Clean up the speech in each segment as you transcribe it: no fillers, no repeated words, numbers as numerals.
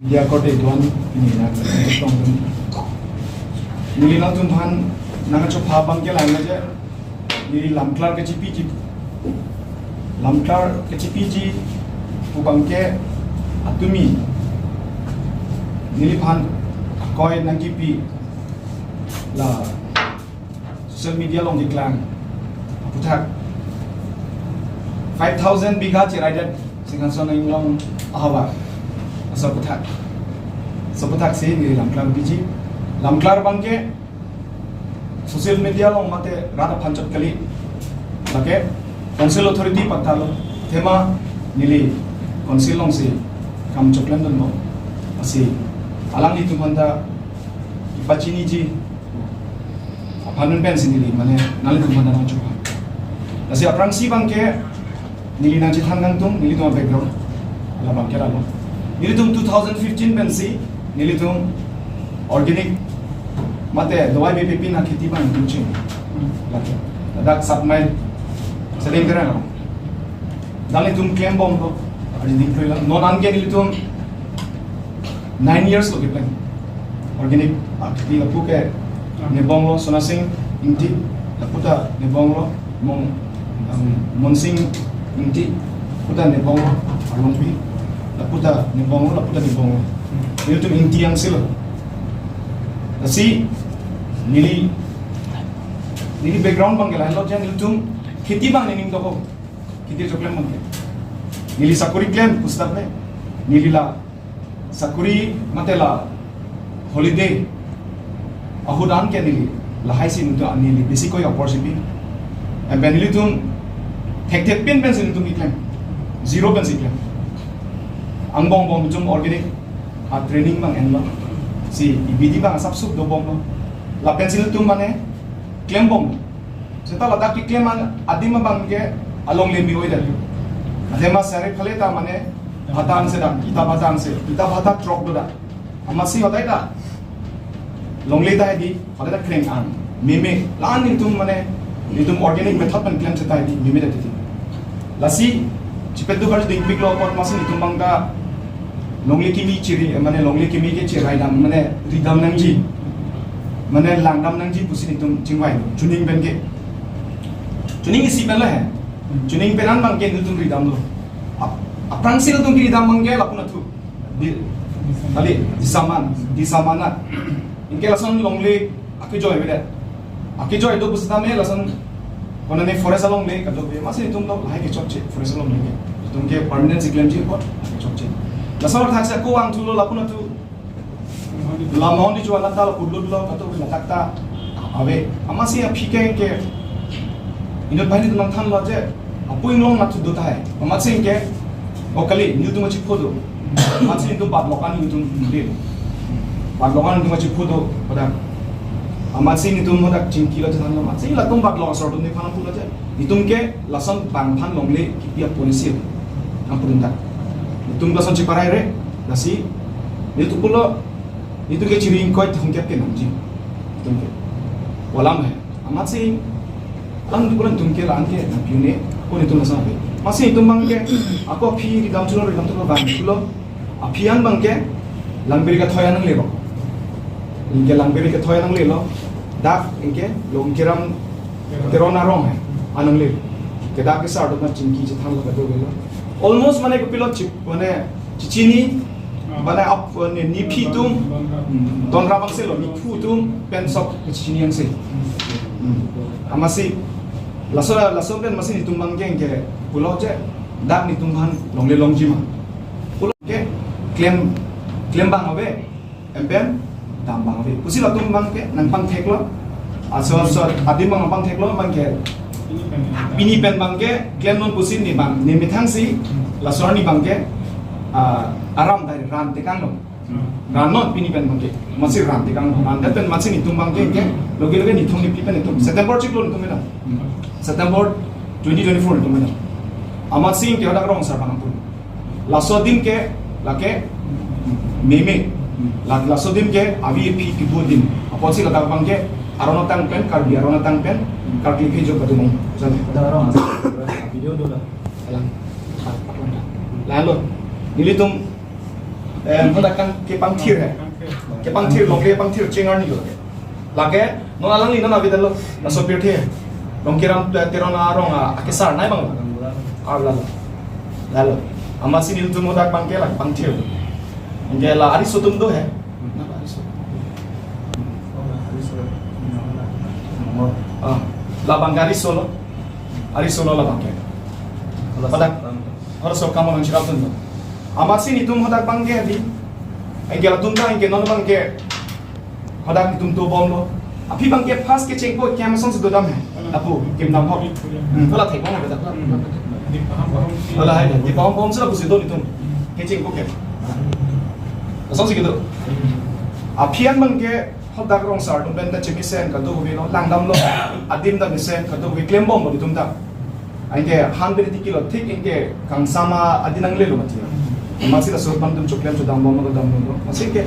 dia kote tuan ini nak tong nili nak tuan nak coba bangke lain aja nili lamklar kachepi bangke atumi nili pan koi nangkipi la social media long diklang aputhak 5,000 biga ciraidat singkan sona long ahawa aputhak se nili lamklar biji lamklar bangke social media long mate rata pancot kali lake council authority patalo tema nili council long se kam choklan don mo asi alang itu manda ipachini ji aphan ben sinili mane nali tu manda nang chupa asi aprangsi bangke nili nang chithangang tum nili tu background ala bangke ralo nili tum 2015 ben si nili tum organic mate dawai bpp na kheti bang tuching lake dak submit selling kara dali tum claim bomb lo ari dik proila non ange nili tum 9 years lo plan organic akti la puke ne bonglo sonasing inti la puta ne bonglo monsing inti puta ne bonglo longbir la puta ne bonglo nili tum inti yang silo si nili background bang lo jan nili tum kheti bang ning to ko kheti choklam bang nili sakuri claim pustak me nili la sakuri matela holiday ahudan ke nili lahai sin to nili basic koi opportunity and benili tum thek pin sin tum claim zero ben sin claim angbong bong tum organic training bang en lo si ibidi bang sab sup do bong lo la pencil tum mane claim bong seta la dak claim an adima bang ke along le mi oida adema sare phale ta mane hatan se da kita bata trok do da amasi hotai da longli da di hotai da claim an meme lan ni tum mane ni tum organic method ban claim se ta di meme da ti lasi chipet do bar ding big lo pot masin ni tum bang da longli kimi chiri mane longli kimi ke chirai dam mane ridam nangji mane langdam nangji pusi ni tum chingwai tuning ben ke tuning isi ben la hai tuning penan bang ke tum ridam lo aprangsil tum kiri dam bang ke lapuna tu ali disamana inke lason longli akijoy beda akijoy do pusi dam lason kona ne forest along le kado be masin tum lo hai ke chokche forest along le tum ke permanent claim ji pot chokche lasor thaksa ko ang tulo lapuna tu lamon di jualan tal pudlo lo kato la takta ave amasi a phike ke ino pani tu nang than lo je apuing long na tu do tai amasi ke o kali ni tu machi phodo amasi tu bat lokan ni tu le bat lokan tu machi phodo pada amasi ni tu modak chingki lo than lo amasi la tum bat lo sor tu ni phan pula je ni tum ke lason bang phan long le ki pia polisi ampun dak tum lason chiparai re nasi ni tu pulo itu ke ciri koi thongkep ke namji tumke walam hai amasi lang di bulan tumke lang ke napiune ko ni tumna sabe masih itu bangke aku phi di dam chulo bang chulo apian bangke langbir ka thoya nang lebo inke langbir ka thoya nang lelo dak inke longkiram terona rong hai anang le ke dak ke sar do na chinki che thang la do gelo almost mane ko pilot chip mane chichini bana up ni phi tum don rabang se lo ni phu tum pen sok chini yang se amasi laso ben masi ni tum bang geng ke pulo je dak ni tum han longle longji ma pulo ke claim bang ave empen dam bang ave pusi la tum bang ke nang pang thek lo aso adim bang pang thek lo bang ke bini pen bang ke claim non pusi ni bang ni mithang si laso ni bang ke aram dari ran tekang lo ran not pini pen bangke masih ran tekang ran dan masih ni tum bangke ke logi ni thong ni pipen itu September ciklo ni tumena September 2024 ni tumena amat sing ke ada rong sar bangpun lasodim ke lake meme lasodim ke avi pi pibudin aposi lata bangke arona tang pen kar bi arona tang pen kar ki jo patumong jan ada rong video do la lalu nilitum hodak kan ke pangthir hai ke pangthir long ke pangthir chengar ni lo lage no alang ni na vidal la so pirthe long kiram terona ronga akisar nai bang la amasi nil tum hodak bang ke la pangthir nge la ari sotum do hai la bangari solo ari solo la bangke hodak hor so kamon chirap tun amasi ni tum hodak bangke di engge la tum da engge non bangke hodak ni tum to bom lo api bangke fast ke cheng ko kyam song se do dam hai apu kim nam ho hola thai bang ba da hola hai di bom bom se la ku se do ni tum ke cheng ko ke song se ke do apian bangke hodak rong sar tum ben da chemi sen ka do bi no langdam lo adim da misen ka do bi klem bom bo tum da engge 100 kilo thik engge kang sama adinang le lo mati masih la so pandum choklem cho dam bom no dam no masih ke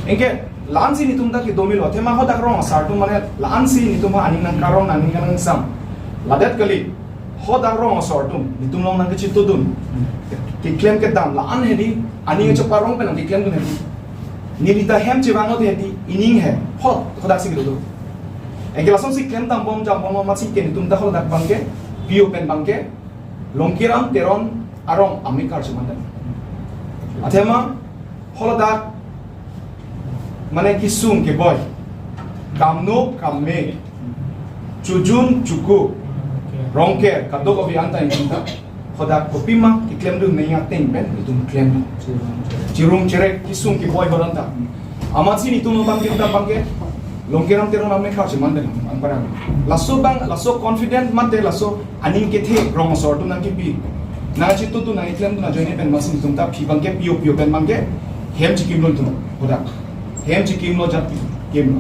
engge lansi ni tum da ki domilo thema hodak rong sar tum mane lansi ni tum aning nang karong aning nang sam ladet kali hodak rong sar tum ni tum long nang ke chitu dun ki klem ke dam la an hedi aning cho parong pe nang ki klem dun hedi nilita hem chiwango de hedi ining he hot hodak si gido engge la som si klem dam bom jam bom masih ke ni tum da hodak bangke pio pen bangke longkiram teron arong amikar chumanda athema holodak mane kisung ke boy kamno kamme chujun chuku rongke kadok obi anta inta hodak kopima ki klem du nei ngaten ben itu klem cirung cerek kisung ke boy horanta amasi ni tuno bangke ta bangke longkiram teron amme khar chumanda ampara laso confident mate laso aning ke the rong sor tu nang ki pi na chitu tu na klem tu na join pen masin tumta phi bangke pio pen bangke hem chikim lol tu hodak hem chikim lo jat kim lo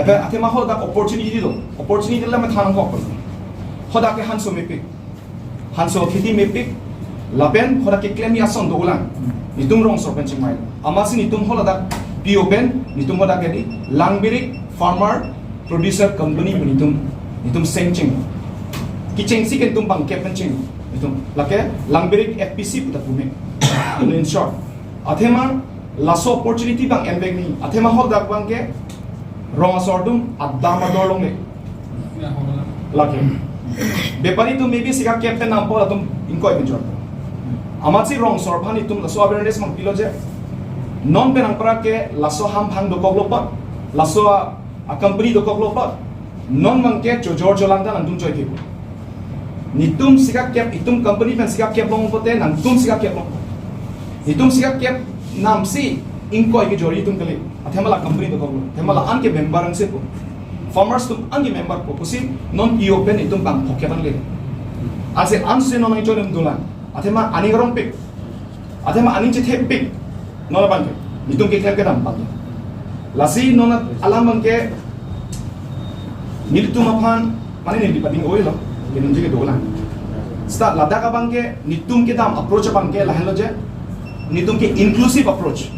ebe athema hodak opportunity la ma thanang ko hodak ke hanso mepik hanso khiti mepik lapen hodak ke klem ya son dolan nitum rong sor pen chimai amasi nitum hodak pio pen nitum hodak ke di Longbir farmer producer company nitum sengching kicheng si ken tum bang ke pen ching nitum lake Longbir FPC puta pume in short athema laso opportunity bang embek ni athema hodak bang ke rong sordum adama dolong le lake bepari tu maybe sika captain nam pola tum inkoi benjor amatsi rong sor bhani tum laso awareness mang pilo je non penang pra ke laso ham phang do kok lopa laso a company do kok lopa non mang ke jojor jolanda nang tum choi ke nitum sika cap itum company pen sika cap long pote nang tum sika cap long itum sika cap nam si inkoi ke jori tum kali athemala company do kok themala an ke member ang se ko farmers tum an ke member ko pusi non io pen itum bang phoke ban le ase an se non ai chonem dulan athema ani garong pik athema ani che the pik non ban ke itum ke klem ke dam ban lasi non alam bang ke niltum aphan mane ni dipating oil lo kenun je ke dolan sta ladaka bang ke nitum ke dam approach bang ke la hello je nitum ke inclusive approach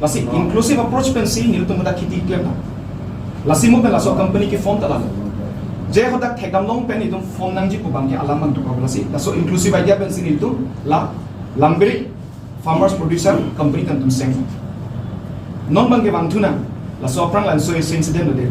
lasi inclusive approach pen si nitum da khiti klem na lasi mo pen laso company ke phone tala je hodak thegam long pen nitum phone nang ji ko bang ke alam man to ka lasi laso inclusive idea pen si nitum la Longbir farmers producer company kan tum seng non bang ke bang thuna laso prang lan so incident de